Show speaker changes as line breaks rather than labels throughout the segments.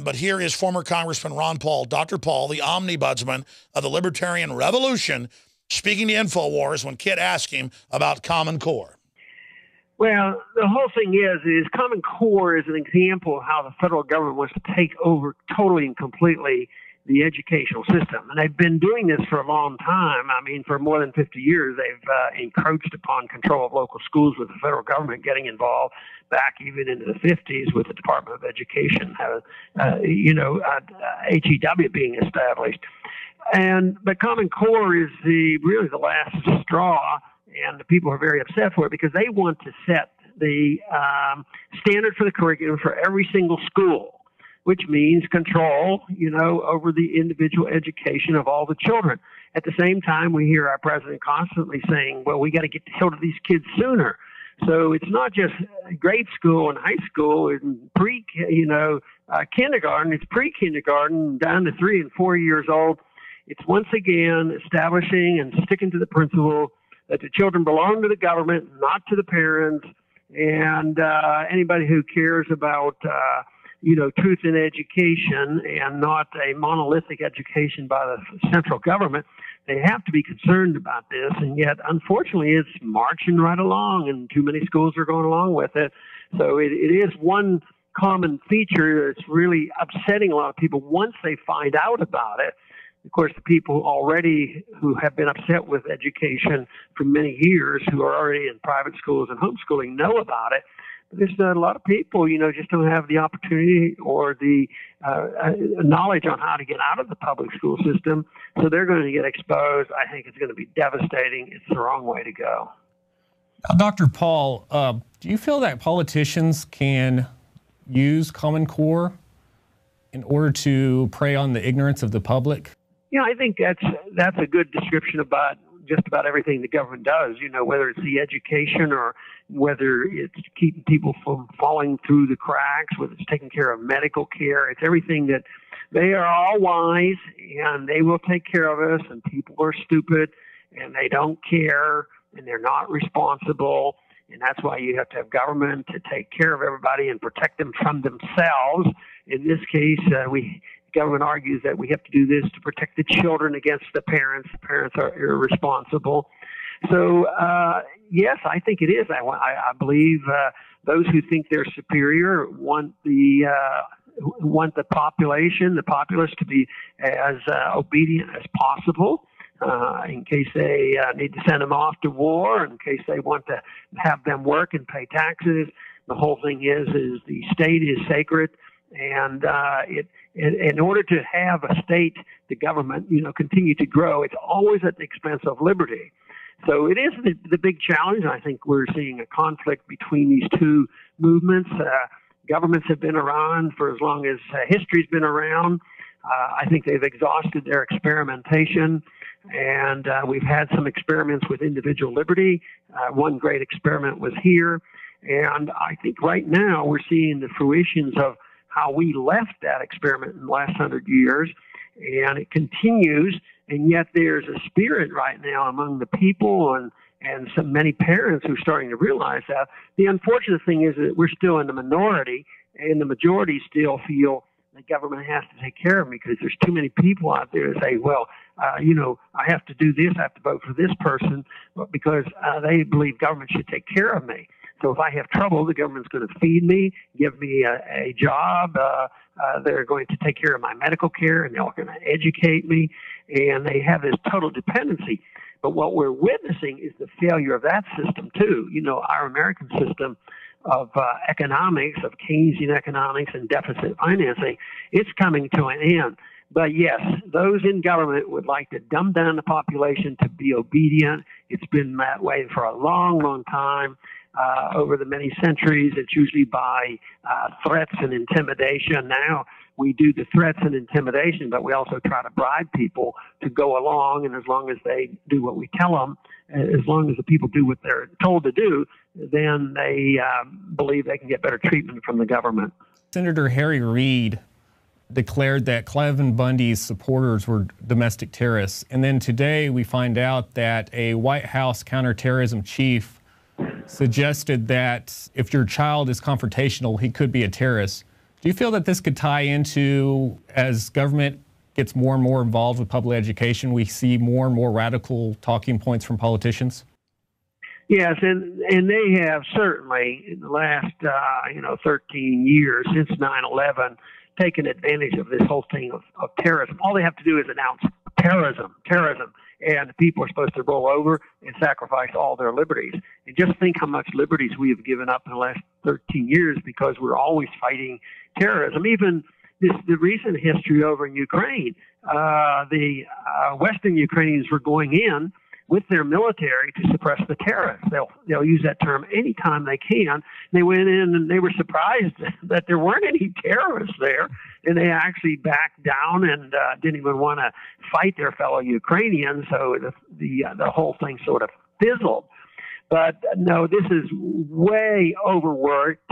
but here is former Congressman Ron Paul, Dr. Paul, the omnibudsman of the Libertarian Revolution, speaking to Infowars when Kit asked him about Common Core.
Well, the whole thing is Common Core is an example of how the federal government wants to take over totally and completely the educational system. And they've been doing this for a long time. I mean, for more than 50 years, they've encroached upon control of local schools with the federal government getting involved back even into the 50s with the Department of Education, HEW being established. But Common Core is really the last straw, and the people are very upset for it because they want to set the standard for the curriculum for every single school, which means control, over the individual education of all the children. At the same time, we hear our president constantly saying, well, we got to get hold of these kids sooner. So it's not just grade school and high school and kindergarten. It's pre-kindergarten down to 3 and 4 years old. It's once again establishing and sticking to the principle that the children belong to the government, not to the parents. And anybody who cares about truth in education and not a monolithic education by the central government, they have to be concerned about this. And yet, unfortunately, it's marching right along, and too many schools are going along with it. So it is one common feature that's really upsetting a lot of people once they find out about it. Of course, the people already who have been upset with education for many years, who are already in private schools and homeschooling, know about it. There's a lot of people, just don't have the opportunity or the knowledge on how to get out of the public school system. So they're going to get exposed. I think it's going to be devastating. It's the wrong way to go.
Now, Dr. Paul, do you feel that politicians can use Common Core in order to prey on the ignorance of the public?
I think that's a good description about just about everything the government does, whether it's the education or whether it's keeping people from falling through the cracks, whether it's taking care of medical care. It's everything that they are all wise and they will take care of us, and people are stupid and they don't care and they're not responsible. And that's why you have to have government to take care of everybody and protect them from themselves. In this case, government argues that we have to do this to protect the children against the parents. The parents are irresponsible. So, yes, I think it is. I believe those who think they're superior want the populace to be as obedient as possible, in case they need to send them off to war, in case they want to have them work and pay taxes. The whole thing is the state is sacred. And in order to have a state, the government, continue to grow, it's always at the expense of liberty. So it is the big challenge. I think we're seeing a conflict between these two movements. Governments have been around for as long as history's been around. I think they've exhausted their experimentation, and we've had some experiments with individual liberty. One great experiment was here. And I think right now we're seeing the fruitions of how we left that experiment in the last 100 years, and it continues. And yet there's a spirit right now among the people and many parents who are starting to realize that. The unfortunate thing is that we're still in the minority, and the majority still feel the government has to take care of me because there's too many people out there to say, well, I have to do this, I have to vote for this person, because they believe government should take care of me. So if I have trouble, the government's going to feed me, give me a job. They're going to take care of my medical care, and they're going to educate me. And they have this total dependency. But what we're witnessing is the failure of that system, too. Our American system of economics, of Keynesian economics and deficit financing, it's coming to an end. But yes, those in government would like to dumb down the population to be obedient. It's been that way for a long, long time. Over the many centuries, it's usually by threats and intimidation. Now we do the threats and intimidation, but we also try to bribe people to go along. And as long as they do what we tell them, as long as the people do what they're told to do, then they believe they can get better treatment from the government.
Senator Harry Reid declared that Cliven Bundy's supporters were domestic terrorists. And then today we find out that a White House counterterrorism chief suggested that if your child is confrontational, he could be a terrorist. Do you feel that this could tie into, as government gets more and more involved with public education, we see more and more radical talking points from politicians?
Yes, and they have certainly in the last 13 years since 9/11 taken advantage of this whole thing of terrorism. All they have to do is announce terrorism, and people are supposed to roll over and sacrifice all their liberties. And just think how much liberties we have given up in the last 13 years because we're always fighting terrorism. Even the recent history over in Ukraine, the Western Ukrainians were going in with their military to suppress the terrorists. They'll use that term anytime they can. They went in and they were surprised that there weren't any terrorists there, and they actually backed down and didn't even want to fight their fellow Ukrainians. So the whole thing sort of fizzled. But no, this is way overworked.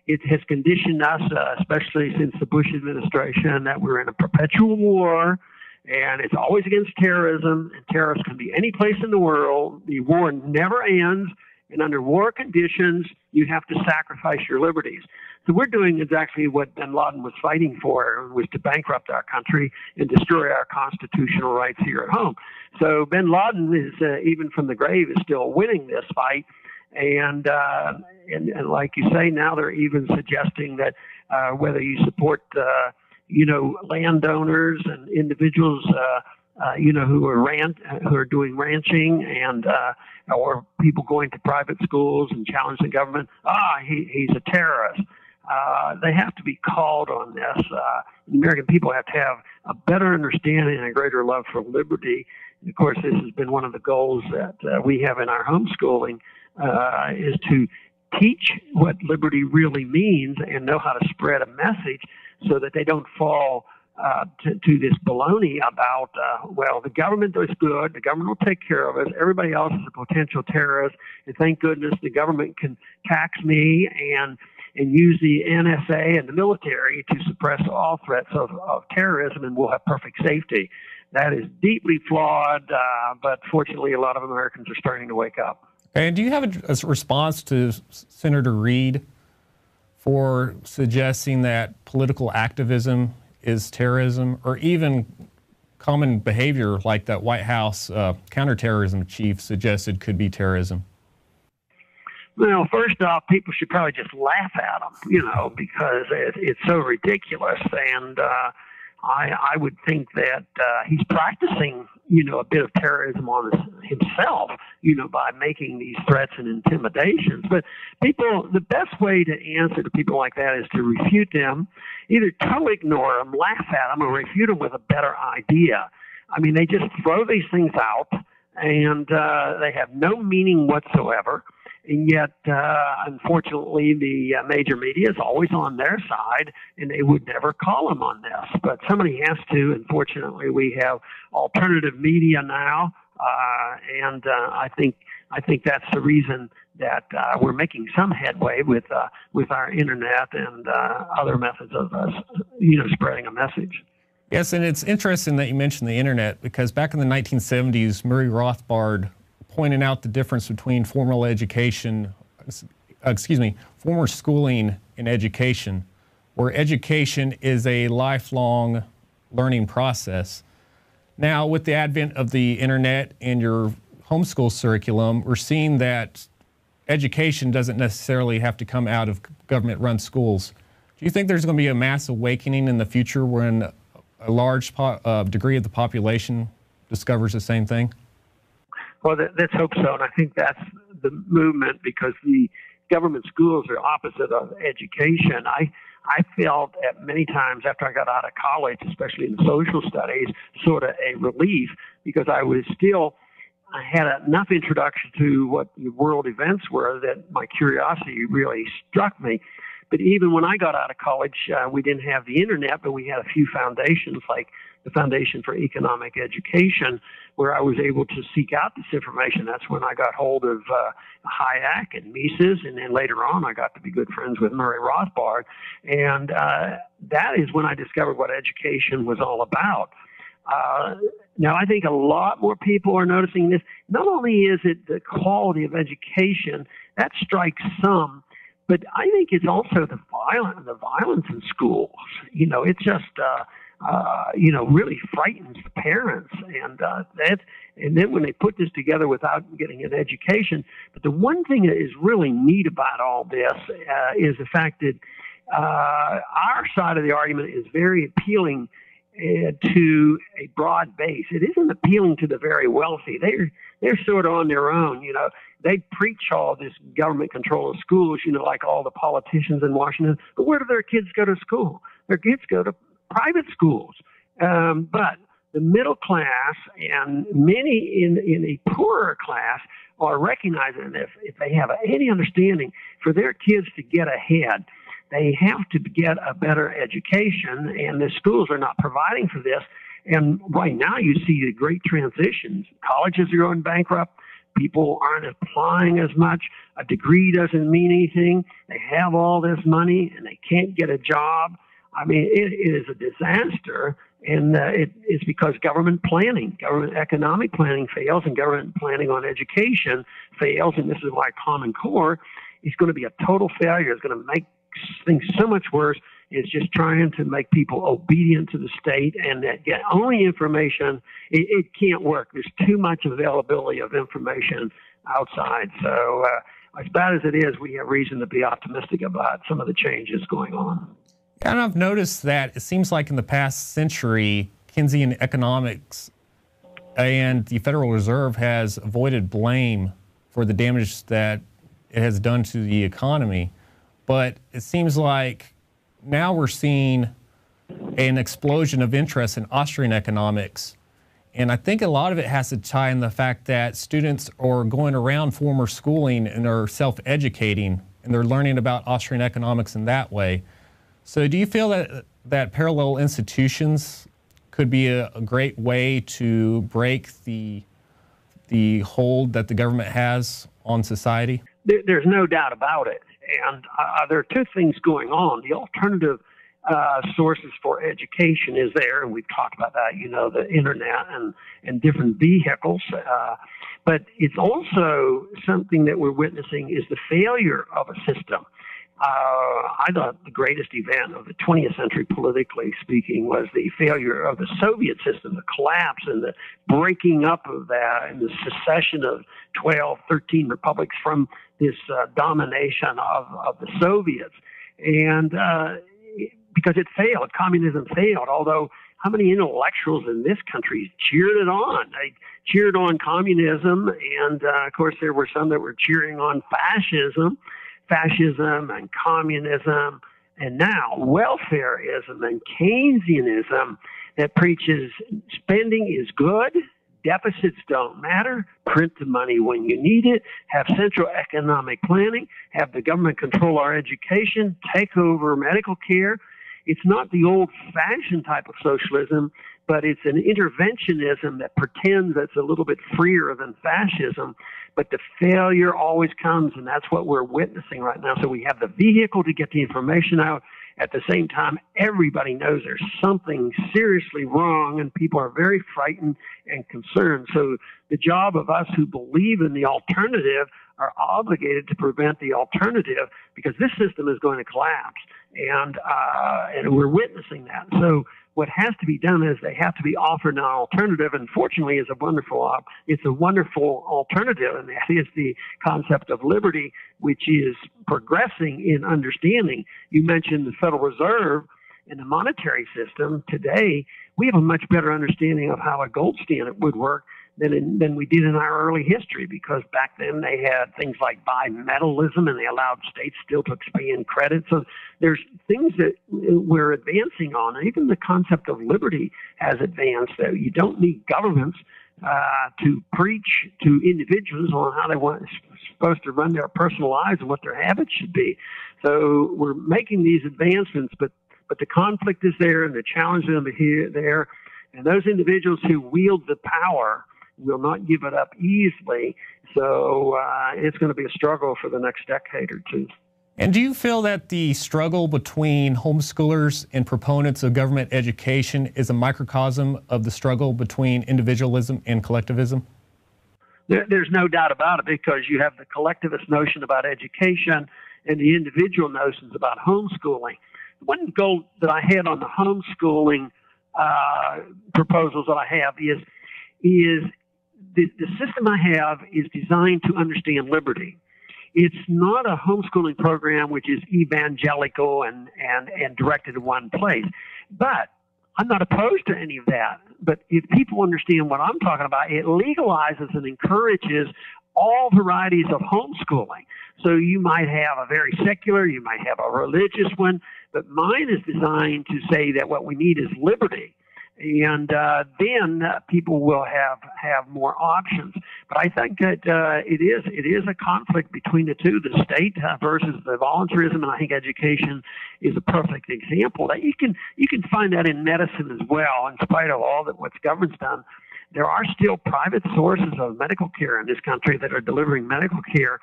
It has conditioned us, especially since the Bush administration, that we're in a perpetual war. And it's always against terrorism, and terrorists can be any place in the world. The war never ends, and under war conditions, you have to sacrifice your liberties. So we're doing exactly what bin Laden was fighting for, was to bankrupt our country and destroy our constitutional rights here at home. So bin Laden is, even from the grave, is still winning this fight. And like you say, now they're even suggesting that whether you support landowners and individuals, who are doing ranching and or people going to private schools and challenge the government. He's a terrorist. They have to be called on this. The American people have to have a better understanding and a greater love for liberty. And of course, this has been one of the goals that we have in our homeschooling, is to teach what liberty really means and know how to spread a message so that they don't fall to this baloney about, the government is good, the government will take care of us, everybody else is a potential terrorist, and thank goodness the government can tax me and use the NSA and the military to suppress all threats of terrorism, and we'll have perfect safety. That is deeply flawed, but fortunately a lot of Americans are starting to wake up.
And do you have a response to Senator Reid for suggesting that political activism is terrorism, or even common behavior like that White House counterterrorism chief suggested could be terrorism?
Well, first off, people should probably just laugh at him, because it's so ridiculous. And I would think that he's practicing, a bit of terrorism on himself, by making these threats and intimidations. But the best way to answer to people like that is to refute them, either totally ignore them, laugh at them, or refute them with a better idea. I mean, they just throw these things out, and they have no meaning whatsoever. And yet, unfortunately, the major media is always on their side, and they would never call them on this. But somebody has to. Unfortunately, we have alternative media now, and I think that's the reason that we're making some headway with our internet and other methods of spreading a message.
Yes, and it's interesting that you mentioned the internet, because back in the 1970s, Murray Rothbard pointing out the difference between formal schooling and education, where education is a lifelong learning process. Now, with the advent of the internet and your homeschool curriculum, we're seeing that education doesn't necessarily have to come out of government-run schools. Do you think there's going to be a mass awakening in the future when a large degree of the population discovers the same thing?
Well, let's hope so. And I think that's the movement, because the government schools are opposite of education. I felt at many times after I got out of college, especially in social studies, sort of a relief, because I had enough introduction to what the world events were that my curiosity really struck me. But even when I got out of college, we didn't have the internet, but we had a few foundations, like the Foundation for Economic Education, where I was able to seek out this information. That's when I got hold of Hayek and Mises, and then later on I got to be good friends with Murray Rothbard. And that is when I discovered what education was all about. Now, I think a lot more people are noticing this. Not only is it the quality of education, that strikes some, But I think it's also the violence in schools. You know, it just, you know, really frightens the parents. And then when they put this together without getting an education. But the one thing that is really neat about all this is the fact that our side of the argument is very appealing to a broad base. It isn't appealing to the very wealthy. They're sort of on their own. You know, they preach all this government control of schools, you know, like all the politicians in Washington. But where do their kids go to school? Their kids go to private schools. But the middle class and many in a poorer class are recognizing that if they have any understanding for their kids to get ahead, they have to get a better education, and the schools are not providing for this. And right now you see the great transitions. Colleges are going bankrupt. People aren't applying as much. A degree doesn't mean anything. They have all this money, and they can't get a job. I mean, it is a disaster, and it is because government economic planning fails, and government planning on education fails, and this is why Common Core is going to be a total failure. It's going to make things so much worse. It's just trying to make people obedient to the state and that get only information. It can't work. There's too much availability of information outside. So as bad as it is, we have reason to be optimistic about some of the changes going on.
And I've noticed that it seems like in the past century, Keynesian economics and the Federal Reserve has avoided blame for the damage that it has done to the economy. But it seems like now we're seeing an explosion of interest in Austrian economics. And I think a lot of it has to tie in the fact that students are going around former schooling and are self-educating, and they're learning about Austrian economics in that way. So do you feel that parallel institutions could be a great way to break the hold that the government has on society?
There's no doubt about it. And there are two things going on. The alternative sources for education is there, and we've talked about that, you know, the internet and different vehicles. But it's also something that we're witnessing is the failure of a system. I thought the greatest event of the 20th century, politically speaking, was the failure of the Soviet system, the collapse and the breaking up of that and the secession of 12, 13 republics from this domination of the Soviets. And because it failed, communism failed, although how many intellectuals in this country cheered it on? They cheered on communism, and of course there were some that were cheering on fascism and communism, and now welfareism and Keynesianism that preaches spending is good, deficits don't matter, print the money when you need it, have central economic planning, have the government control our education, take over medical care. It's not the old-fashioned type of socialism, but it's an interventionism that pretends that's a little bit freer than fascism. But the failure always comes, and that's what we're witnessing right now. So we have the vehicle to get the information out. At the same time, everybody knows there's something seriously wrong, and people are very frightened and concerned. So the job of us who believe in the alternative are obligated to prevent the alternative, because this system is going to collapse, and we're witnessing that. So what has to be done is they have to be offered an alternative, and fortunately it's a wonderful alternative, and that is the concept of liberty, which is progressing in understanding. You mentioned the Federal Reserve and the monetary system. Today, we have a much better understanding of how a gold standard would work than we did in our early history, because back then they had things like bimetallism, and they allowed states still to expand credit. So there's things that we're advancing on. And even the concept of liberty has advanced, that you don't need governments to preach to individuals on how they supposed to run their personal lives and what their habits should be. So we're making these advancements, but the conflict is there, and the challenge is there, and those individuals who wield the power will not give it up easily. So it's going to be a struggle for the next decade or two.
And do you feel that the struggle between homeschoolers and proponents of government education is a microcosm of the struggle between individualism and collectivism?
There's no doubt about it, because you have the collectivist notion about education, and the individual notions about homeschooling. One goal that I had on the homeschooling proposals that I have is the system I have is designed to understand liberty. It's not a homeschooling program which is evangelical and directed in one place. But I'm not opposed to any of that. But if people understand what I'm talking about, it legalizes and encourages all varieties of homeschooling. So you might have a very secular, you might have a religious one, but mine is designed to say that what we need is liberty. And then people will have more options. But I think that it is a conflict between the two, the state versus the voluntarism, and I think education is a perfect example. That you can find that in medicine as well. In spite of all that what's government's done, there are still private sources of medical care in this country that are delivering medical care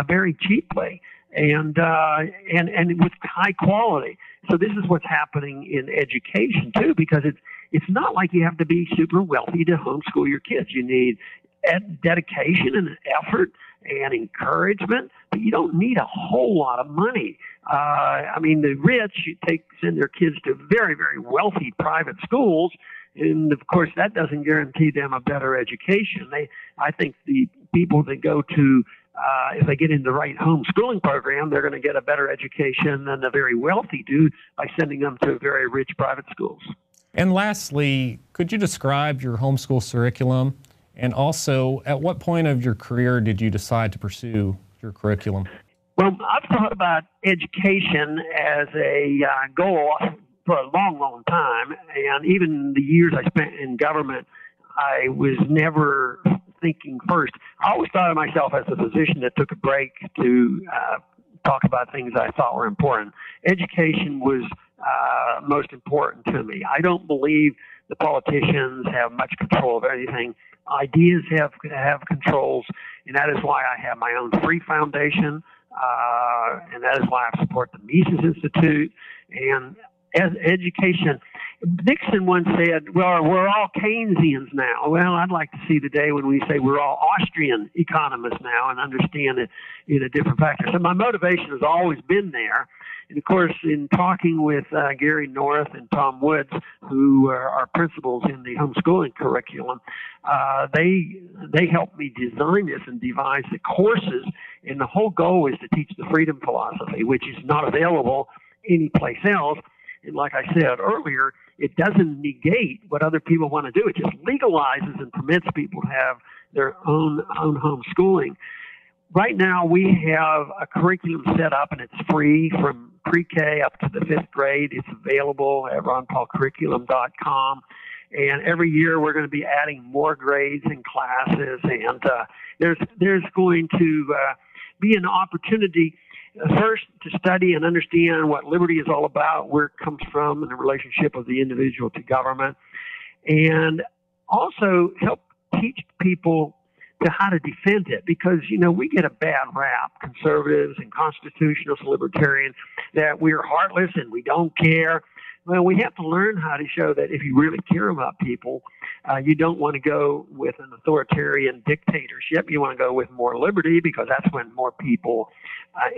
very cheaply and with high quality. So this is what's happening in education too, because it's not like you have to be super wealthy to homeschool your kids. You need dedication and effort and encouragement, but you don't need a whole lot of money. I mean, the rich send their kids to very, very wealthy private schools, and of course that doesn't guarantee them a better education. I think the people that go to if they get in the right homeschooling program, they're going to get a better education than the very wealthy do by sending them to very rich private schools.
And lastly, could you describe your homeschool curriculum? And also, at what point of your career did you decide to pursue your curriculum?
Well, I've thought about education as a goal for a long, long time. And even the years I spent in government, I was never thinking first. I always thought of myself as a physician that took a break to talk about things I thought were important. Education was most important to me. I don't believe the politicians have much control of anything. Ideas have controls, and that is why I have my own free foundation, and that is why I support the Mises Institute. And as education, Nixon once said, well, we're all Keynesians now. Well, I'd like to see the day when we say we're all Austrian economists now and understand it in a different factor. So my motivation has always been there. And, of course, in talking with Gary North and Tom Woods, who are principals in the homeschooling curriculum, they helped me design this and devise the courses. And the whole goal is to teach the freedom philosophy, which is not available anyplace else. And like I said earlier, it doesn't negate what other people want to do. It just legalizes and permits people to have their own homeschooling. Right now, we have a curriculum set up, and it's free from pre-K up to the 5th grade. It's available at ronpaulcurriculum.com. And every year, we're going to be adding more grades and classes. And there's going to be an opportunity first to study and understand what liberty is all about, where it comes from, and the relationship of the individual to government, and also help teach people to how to defend it, because, you know, we get a bad rap, conservatives and constitutionalists, libertarians, that we're heartless and we don't care. Well, we have to learn how to show that if you really care about people, you don't want to go with an authoritarian dictatorship. You want to go with more liberty, because that's when more people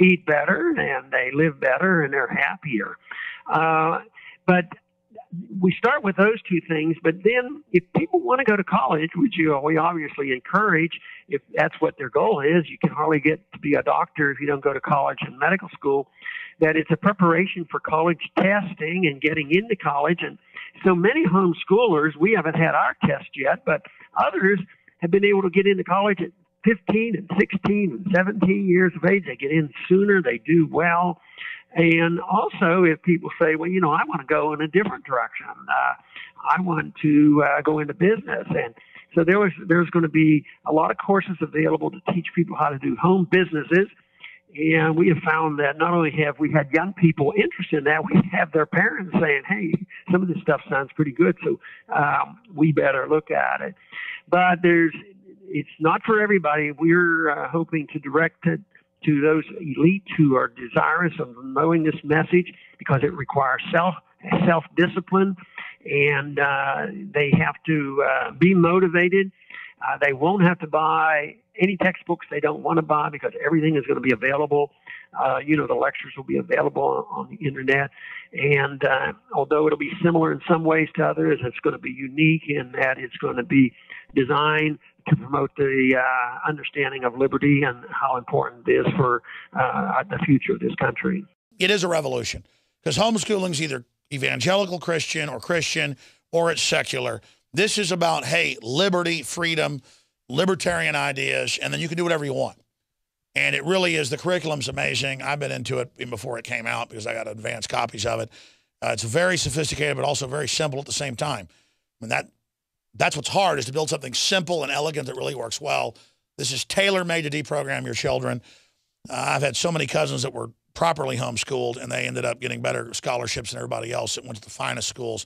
eat better and they live better and they're happier. But we start with those two things, but then if people want to go to college, which we obviously encourage, if that's what their goal is, you can hardly get to be a doctor if you don't go to college and medical school, that it's a preparation for college testing and getting into college. And so many homeschoolers, we haven't had our test yet, but others have been able to get into college at 15 and 16 and 17 years of age. They get in sooner, they do well. And also, if people say, well, you know, I want to go in a different direction, I want to go into business. And so there's going to be a lot of courses available to teach people how to do home businesses. And we have found that not only have we had young people interested in that, we have their parents saying, hey, some of this stuff sounds pretty good, so we better look at it. But it's not for everybody. We're hoping to direct it to those elites who are desirous of knowing this message, because it requires self-discipline, and they have to be motivated. They won't have to buy any textbooks they don't want to buy, because everything is going to be available The lectures will be available on the internet. And although it'll be similar in some ways to others, it's going to be unique in that it's going to be designed to promote the understanding of liberty and how important it is for the future of this country.
It is a revolution because homeschooling is either evangelical Christian, or it's secular. This is about, hey, liberty, freedom, libertarian ideas, and then you can do whatever you want. And it really is. The curriculum's amazing. I've been into it even before it came out because I got advanced copies of it. It's very sophisticated, but also very simple at the same time. And that's what's hard, is to build something simple and elegant that really works well. This is tailor-made to deprogram your children. I've had so many cousins that were properly homeschooled, and they ended up getting better scholarships than everybody else that went to the finest schools.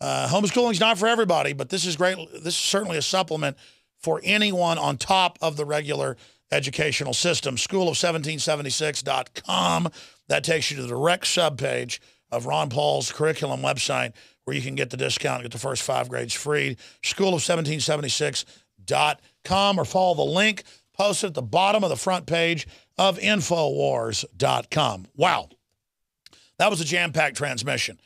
Homeschooling's not for everybody, but this is great. This is certainly a supplement for anyone on top of the regular educational system. School of1776.com. That takes you to the direct subpage of Ron Paul's curriculum website, where you can get the discount and get the first 5 grades free. School of 1776.com, or follow the link posted at the bottom of the front page of Infowars.com. Wow. That was a jam-packed transmission.